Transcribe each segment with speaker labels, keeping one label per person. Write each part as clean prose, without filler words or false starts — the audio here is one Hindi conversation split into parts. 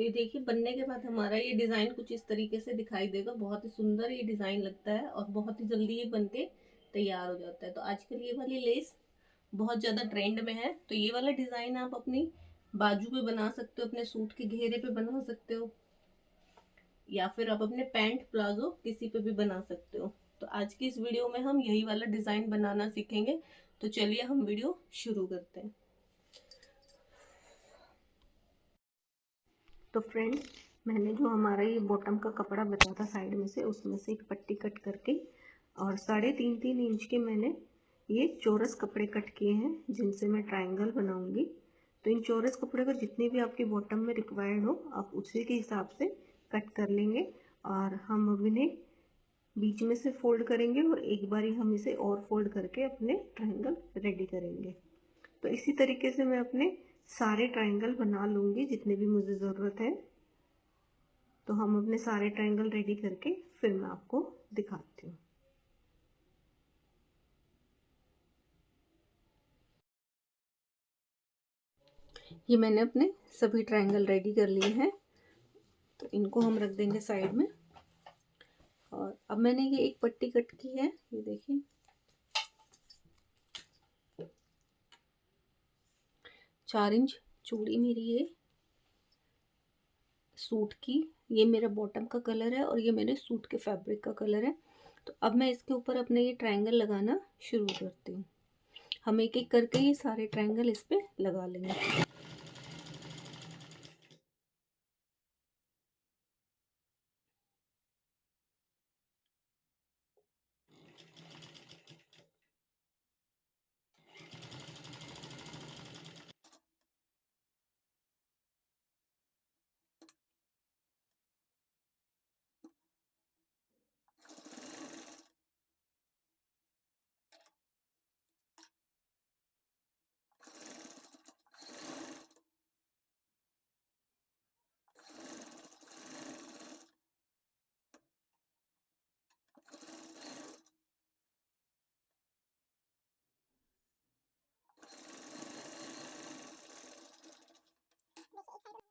Speaker 1: तो ये देखिए बनने के बाद हमारा ये डिज़ाइन कुछ इस तरीके से दिखाई देगा। बहुत ही सुंदर ये डिज़ाइन लगता है और बहुत ही जल्दी ये बन के तैयार हो जाता है। तो आजकल ये वाली लेस बहुत ज़्यादा ट्रेंड में है। तो ये वाला डिज़ाइन आप अपनी बाजू पे बना सकते हो, अपने सूट के घेरे पे बना सकते हो, या फिर आप अपने पैंट प्लाजो किसी पे भी बना सकते हो। तो आज की इस वीडियो में हम यही वाला डिज़ाइन बनाना सीखेंगे। तो चलिए हम वीडियो शुरू करते हैं। तो फ्रेंड्स, मैंने जो हमारा ये बॉटम का कपड़ा बचा था साइड में से, उसमें से एक पट्टी कट करके और 3.5-3 इंच के मैंने ये चौरस कपड़े कट किए हैं, जिनसे मैं ट्रायंगल बनाऊंगी। तो इन चौरस कपड़े को जितने भी आपके बॉटम में रिक्वायर्ड हो, आप उसी के हिसाब से कट कर लेंगे। और हम अब इन्हें बीच में से फोल्ड करेंगे और एक बार ही हम इसे और फोल्ड करके अपने ट्रायंगल रेडी करेंगे। तो इसी तरीके से मैं अपने सारे ट्रायंगल बना लूँगी जितने भी मुझे ज़रूरत है। तो हम अपने सारे ट्रायंगल रेडी करके फिर मैं आपको दिखाती हूँ। ये मैंने अपने सभी ट्रायंगल रेडी कर लिए हैं, तो इनको हम रख देंगे साइड में। और अब मैंने ये एक पट्टी कट की है, ये देखिए 4 इंच चूड़ी मेरी ये सूट की, ये मेरा बॉटम का कलर है और ये मेरे सूट के फैब्रिक का कलर है। तो अब मैं इसके ऊपर अपने ये ट्रायंगल लगाना शुरू करती हूँ। हम एक एक करके ये सारे ट्रायंगल इस पे लगा लेंगे।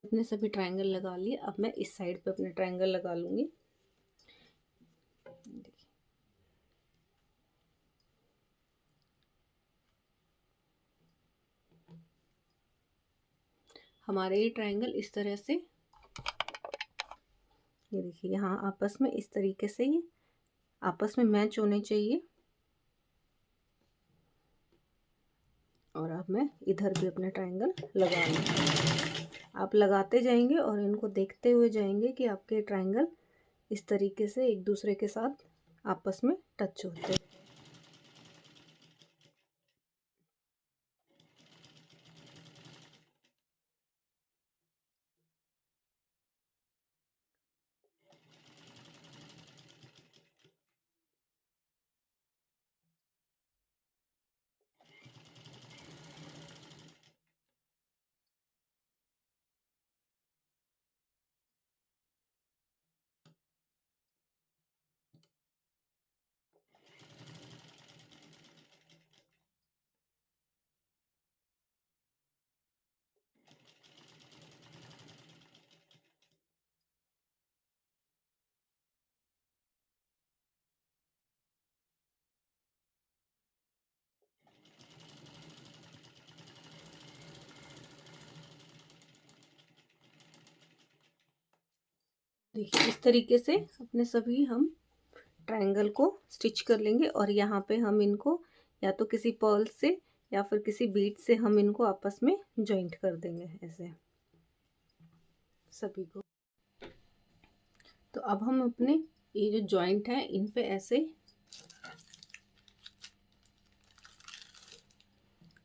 Speaker 1: अपने सभी ट्रायंगल लगा लिए। अब मैं इस साइड पे अपने ट्रायंगल लगा लूंगी। देखिए, हमारे ये ट्रायंगल इस तरह से, ये देखिए यहाँ आपस में इस तरीके से ये आपस में मैच होने चाहिए। और अब मैं इधर भी अपने ट्रायंगल लगा लूँगी। आप लगाते जाएंगे और इनको देखते हुए जाएंगे कि आपके ट्रायंगल इस तरीके से एक दूसरे के साथ आपस में टच होते हैं। देखिए इस तरीके से अपने सभी हम ट्रायंगल को स्टिच कर लेंगे। और यहाँ पे हम इनको या तो किसी पर्ल से या फिर किसी बीट से हम इनको आपस में जॉइंट कर देंगे ऐसे सभी को। तो अब हम अपने ये जो जॉइंट है इन पे ऐसे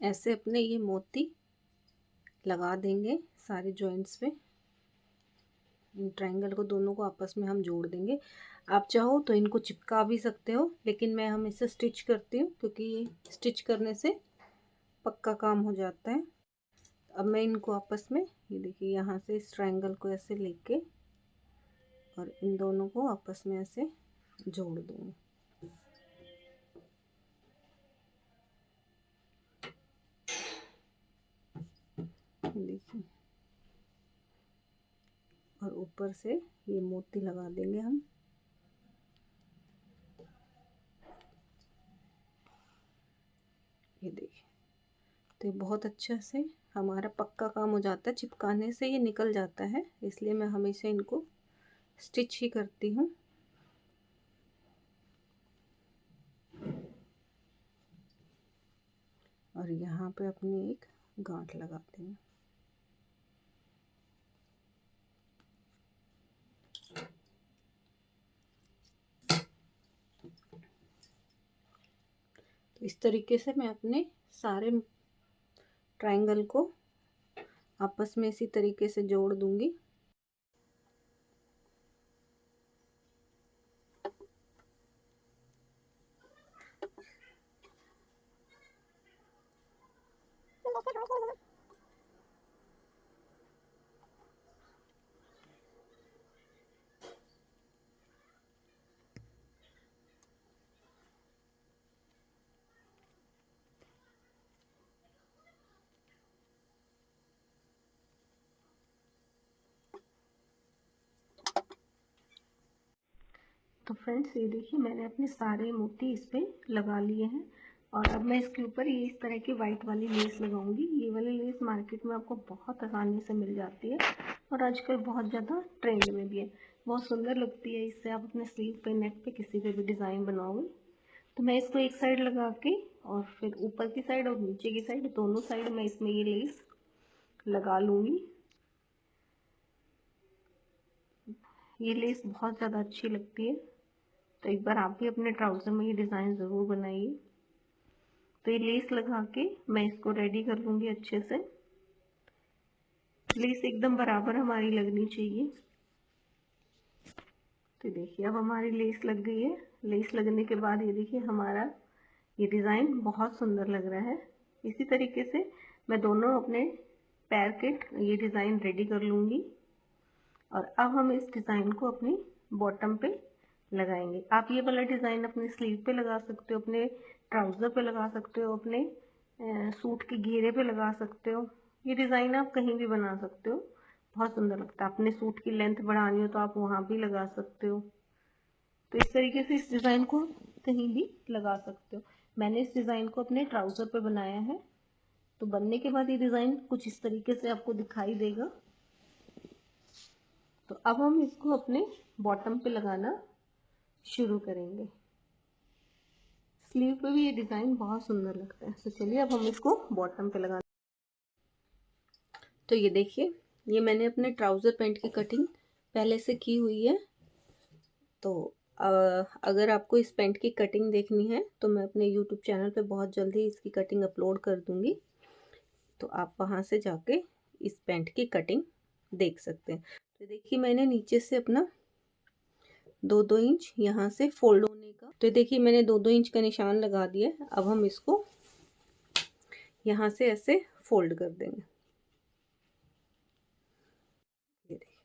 Speaker 1: ऐसे अपने ये मोती लगा देंगे सारे जॉइंट्स पे। ट्रायंगल को दोनों को आपस में हम जोड़ देंगे। आप चाहो तो इनको चिपका भी सकते हो, लेकिन मैं हम इसे स्टिच करती हूँ क्योंकि स्टिच करने से पक्का काम हो जाता है। अब मैं इनको आपस में, ये देखिए यहाँ से इस ट्रायंगल को ऐसे लेके और इन दोनों को आपस में ऐसे जोड़ दूँगी। देखिए ऊपर से ये मोती लगा देंगे हम। ये देखिए, तो बहुत अच्छा से हमारा पक्का काम हो जाता है, चिपकाने से ये निकल जाता है, इसलिए मैं हमेशा इनको स्टिच ही करती हूँ। और यहाँ पे अपनी एक गांठ लगा देंगे। तो इस तरीके से मैं अपने सारे ट्रायंगल को आपस में इसी तरीके से जोड़ दूंगी। तो फ्रेंड्स ये देखिए, मैंने अपने सारे मोती इस पे लगा लिए हैं और अब मैं इसके ऊपर ये इस तरह की वाइट वाली लेस लगाऊंगी। ये वाली लेस मार्केट में आपको बहुत आसानी से मिल जाती है और आजकल बहुत ज़्यादा ट्रेंड में भी है, बहुत सुंदर लगती है। इससे आप अपने स्लीव पे, नेक पे, किसी पे भी डिज़ाइन बनाओगे। तो मैं इसको एक साइड लगा के और फिर ऊपर की साइड और नीचे की साइड, दोनों साइड मैं इसमें ये लेस लगा लूँगी। ये लेस बहुत ज़्यादा अच्छी लगती है, तो एक बार आप भी अपने ट्राउज़र में ये डिज़ाइन ज़रूर बनाइए। तो ये लेस लगा के मैं इसको रेडी कर लूँगी अच्छे से। लेस एकदम बराबर हमारी लगनी चाहिए। तो देखिए, अब हमारी लेस लग गई है। लेस लगने के बाद ये देखिए, हमारा ये डिज़ाइन बहुत सुंदर लग रहा है। इसी तरीके से मैं दोनों अपने पैर के ये डिज़ाइन रेडी कर लूँगी और अब हम इस डिज़ाइन को अपनी बॉटम पे लगाएंगे। आप ये वाला डिज़ाइन अपने स्लीव पे लगा सकते हो, अपने ट्राउज़र पे लगा सकते हो, अपने सूट के घेरे पे लगा सकते हो। ये डिज़ाइन आप कहीं भी बना सकते हो, बहुत सुंदर लगता है। अपने सूट की लेंथ बढ़ानी हो तो आप वहाँ भी लगा सकते हो। तो इस तरीके से इस डिज़ाइन को कहीं भी लगा सकते हो। मैंने इस डिज़ाइन को अपने ट्राउज़र पे बनाया है, तो बनने के बाद ये डिज़ाइन कुछ इस तरीके से आपको दिखाई देगा। तो अब हम इसको अपने बॉटम पे लगाना शुरू करेंगे। स्लीव पे भी ये डिज़ाइन बहुत सुंदर लगता है। तो चलिए अब हम इसको बॉटम पे लगा। तो ये देखिए, ये मैंने अपने ट्राउज़र पैंट की कटिंग पहले से की हुई है। तो अगर आपको इस पैंट की कटिंग देखनी है तो मैं अपने यूट्यूब चैनल पे बहुत जल्दी इसकी कटिंग अपलोड कर दूंगी, तो आप वहाँ से जाके इस पैंट की कटिंग देख सकते हैं। तो देखिए, मैंने नीचे से अपना 2-2 इंच यहाँ से फोल्ड होने का, तो देखिए मैंने 2-2 इंच का निशान लगा दिया है। अब हम इसको यहाँ से ऐसे फोल्ड कर देंगे। ये देखिए,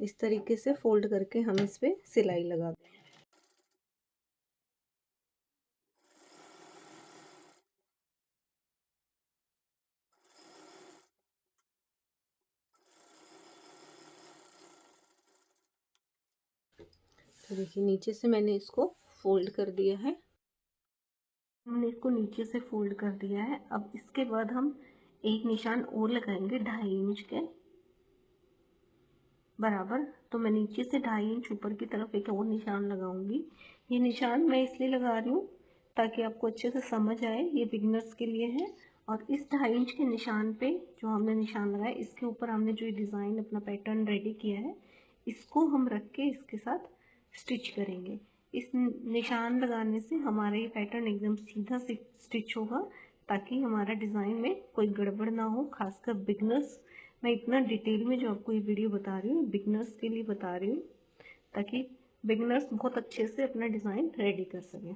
Speaker 1: इस तरीके से फोल्ड करके हम इस पे सिलाई लगा देंगे। तो देखिए, नीचे से मैंने इसको फोल्ड कर दिया है। हमने इसको नीचे से फोल्ड कर दिया है। अब इसके बाद हम एक निशान और लगाएंगे 2.5 इंच के बराबर। तो मैं नीचे से 2.5 इंच ऊपर की तरफ एक और निशान लगाऊंगी। ये निशान मैं इसलिए लगा रही हूँ ताकि आपको अच्छे से समझ आए, ये बिगनर्स के लिए है। और इस 2.5 इंच के निशान पे जो हमने निशान लगाया, इसके ऊपर हमने जो ये डिज़ाइन अपना पैटर्न रेडी किया है, इसको हम रख के इसके साथ स्टिच करेंगे। इस निशान लगाने से हमारा ये पैटर्न एकदम सीधा स्टिच होगा, ताकि हमारा डिज़ाइन में कोई गड़बड़ ना हो। खासकर बिगनर्स, मैं इतना डिटेल में जो आपको ये वीडियो बता रही हूँ बिगनर्स के लिए बता रही हूँ, ताकि बिगनर्स बहुत अच्छे से अपना डिज़ाइन रेडी कर सकें।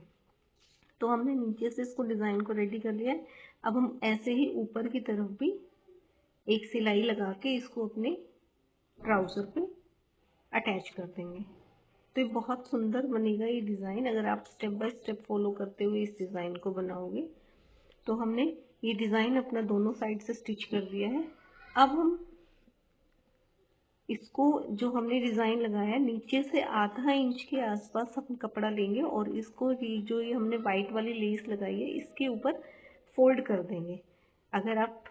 Speaker 1: तो हमने नीचे से इसको डिज़ाइन को रेडी कर लिया है। अब हम ऐसे ही ऊपर की तरफ भी एक सिलाई लगा के इसको अपने ट्राउज़र पे अटैच कर देंगे। तो ये बहुत सुंदर बनेगा ये डिज़ाइन, अगर आप स्टेप बाय स्टेप फॉलो करते हुए इस डिज़ाइन को बनाओगे। तो हमने ये डिज़ाइन अपना दोनों साइड से स्टिच कर दिया है। अब हम इसको जो हमने डिज़ाइन लगाया नीचे से आधा इंच के आसपास हम कपड़ा लेंगे और इसको जो ये हमने वाइट वाली लेस लगाई है इसके ऊपर फोल्ड कर देंगे। अगर आप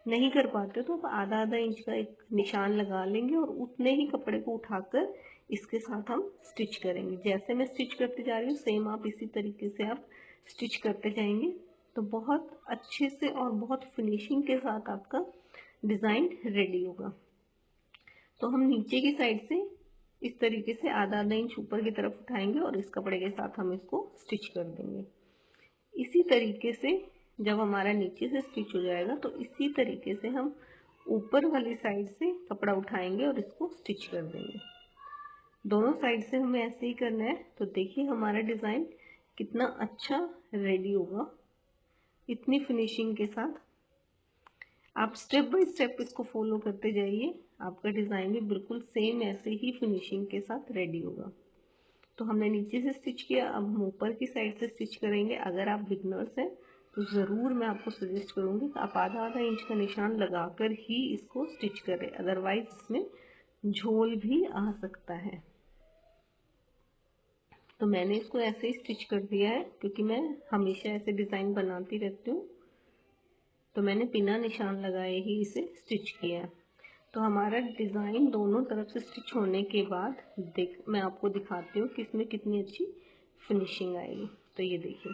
Speaker 1: नहीं कर पाते तो आधा आधा इंच का एक निशान लगा लेंगे और उतने ही कपड़े को उठाकर इसके साथ हम स्टिच करेंगे। जैसे मैं स्टिच करते जा रही हूँ सेम आप इसी तरीके से आप स्टिच करते जाएंगे तो बहुत अच्छे से और बहुत फिनिशिंग के साथ आपका डिज़ाइन रेडी होगा। तो हम नीचे की साइड से इस तरीके से आधा आधा इंच ऊपर की तरफ उठाएंगे और इस कपड़े के साथ हम इसको स्टिच कर देंगे। इसी तरीके से जब हमारा नीचे से स्टिच हो जाएगा तो इसी तरीके से हम ऊपर वाली साइड से कपड़ा उठाएंगे और इसको स्टिच कर देंगे। दोनों साइड से हमें ऐसे ही करना है। तो देखिए हमारा डिज़ाइन कितना अच्छा रेडी होगा इतनी फिनिशिंग के साथ। आप स्टेप बाय स्टेप इसको फॉलो करते जाइए, आपका डिज़ाइन भी बिल्कुल सेम ऐसे ही फिनिशिंग के साथ रेडी होगा। तो हमने नीचे से स्टिच किया, अब हम ऊपर की साइड से स्टिच करेंगे। अगर आप बिगनर्स हैं तो ज़रूर मैं आपको सजेस्ट करूँगी कि आप आधा आधा इंच का निशान लगाकर ही इसको स्टिच करें, अदरवाइज इसमें झोल भी आ सकता है। तो मैंने इसको ऐसे ही स्टिच कर दिया है क्योंकि मैं हमेशा ऐसे डिज़ाइन बनाती रहती हूँ, तो मैंने बिना निशान लगाए ही इसे स्टिच किया है। तो हमारा डिज़ाइन दोनों तरफ से स्टिच होने के बाद मैं आपको दिखाती हूँ कि इसमें कितनी अच्छी फिनिशिंग आएगी। तो ये देखिए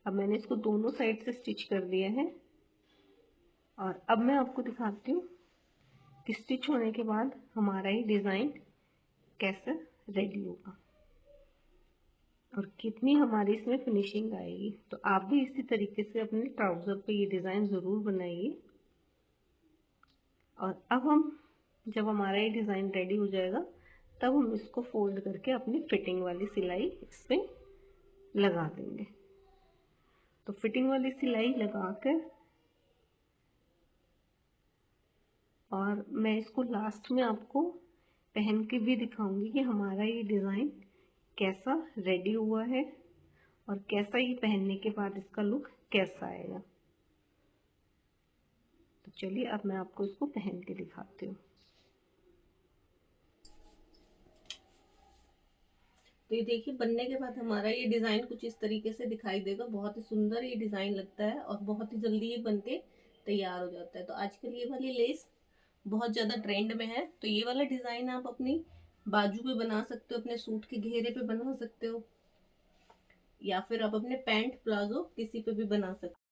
Speaker 1: अब मैंने इसको दोनों साइड से स्टिच कर दिया है और अब मैं आपको दिखाती हूँ कि स्टिच होने के बाद हमारा ये डिज़ाइन कैसे रेडी होगा और कितनी हमारी इसमें फिनिशिंग आएगी। तो आप भी इसी तरीके से अपने ट्राउज़र पे ये डिज़ाइन ज़रूर बनाइए। और अब हम जब हमारा ये डिज़ाइन रेडी हो जाएगा तब हम इसको फोल्ड करके अपनी फिटिंग वाली सिलाई इस पर लगा देंगे। तो फिटिंग वाली सिलाई लगाकर और मैं इसको लास्ट में आपको पहन के भी दिखाऊंगी कि हमारा ये डिज़ाइन कैसा रेडी हुआ है और कैसा ये पहनने के बाद इसका लुक कैसा आएगा। तो चलिए अब मैं आपको इसको पहन के दिखाती हूँ। तो ये देखिए बनने के बाद हमारा ये डिज़ाइन कुछ इस तरीके से दिखाई देगा। बहुत ही सुंदर ये डिज़ाइन लगता है और बहुत ही जल्दी ये बनके तैयार हो जाता है। तो आजकल ये वाली लेस बहुत ज़्यादा ट्रेंड में है, तो ये वाला डिज़ाइन आप अपनी बाजू पे बना सकते हो, अपने सूट के घेरे पे बना सकते हो या फिर आप अपने पैंट प्लाजो किसी पे भी बना सकते हो।